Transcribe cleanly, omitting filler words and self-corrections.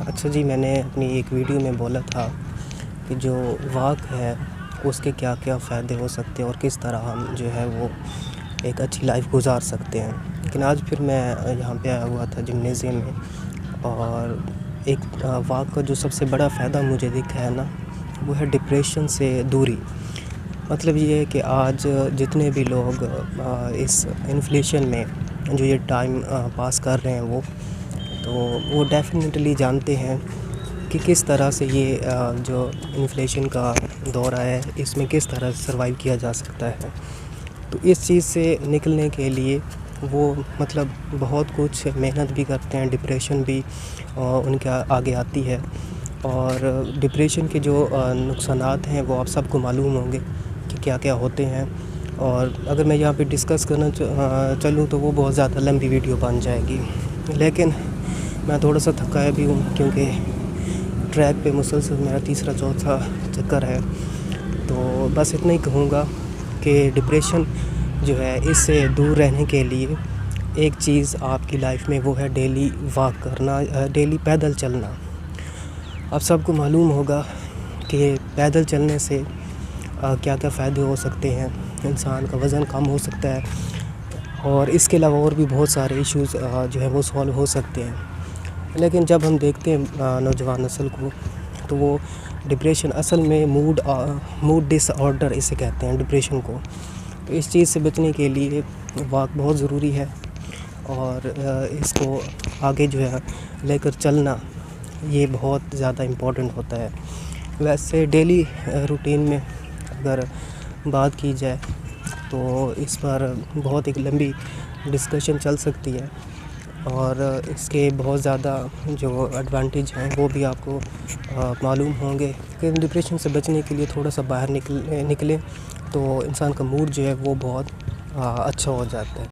اچھا جی، میں نے اپنی ایک ویڈیو میں بولا تھا کہ جو واک ہے اس کے کیا کیا فائدے ہو سکتے ہیں اور کس طرح ہم جو ہے وہ ایک اچھی لائف گزار سکتے ہیں۔ لیکن آج پھر میں یہاں پہ آیا ہوا تھا جمنیزیم میں، اور ایک واک کا جو سب سے بڑا فائدہ مجھے دکھا ہے نا، وہ ہے ڈپریشن سے دوری۔ مطلب یہ ہے کہ آج جتنے بھی لوگ اس انفلیشن میں جو یہ ٹائم پاس کر رہے ہیں تو وہ ڈیفینیٹلی جانتے ہیں کہ کس طرح سے یہ جو انفلیشن کا دور ہے اس میں کس طرح سروائیو کیا جا سکتا ہے۔ تو اس چیز سے نکلنے کے لیے وہ مطلب بہت کچھ محنت بھی کرتے ہیں، ڈپریشن بھی ان کے آگے آتی ہے، اور ڈپریشن کے جو نقصانات ہیں وہ آپ سب کو معلوم ہوں گے کہ کیا کیا ہوتے ہیں۔ اور اگر میں یہاں پہ ڈسکس کرنا چلوں تو وہ بہت زیادہ لمبی ویڈیو بن جائے گی، لیکن میں تھوڑا سا تھکایا بھی ہوں کیونکہ ٹریک پہ مسلسل میرا تیسرا چوتھا چکر ہے۔ تو بس اتنا ہی کہوں گا کہ ڈپریشن جو ہے اس سے دور رہنے کے لیے ایک چیز آپ کی لائف میں وہ ہے ڈیلی واک کرنا، ڈیلی پیدل چلنا۔ آپ سب کو معلوم ہوگا کہ پیدل چلنے سے کیا کیا فائدے ہو سکتے ہیں۔ انسان کا وزن کم ہو سکتا ہے، اور اس کے علاوہ اور بھی بہت سارے ایشوز جو ہیں وہ سولو ہو سکتے ہیں۔ لیکن جب ہم دیکھتے ہیں نوجوان نسل کو، تو وہ ڈپریشن اصل میں موڈ ڈس آرڈر اسے کہتے ہیں ڈپریشن کو۔ تو اس چیز سے بچنے کے لیے واک بہت ضروری ہے، اور اس کو آگے جو ہے لے کر چلنا یہ بہت زیادہ امپورٹنٹ ہوتا ہے۔ ویسے ڈیلی روٹین میں اگر بات کی جائے تو اس پر بہت ایک لمبی ڈسکشن چل سکتی ہے، اور اس کے بہت زیادہ جو ایڈوانٹیج ہیں وہ بھی آپ کو معلوم ہوں گے کہ ڈپریشن سے بچنے کے لیے تھوڑا سا باہر نکلیں تو انسان کا موڈ جو ہے وہ بہت اچھا ہو جاتا ہے۔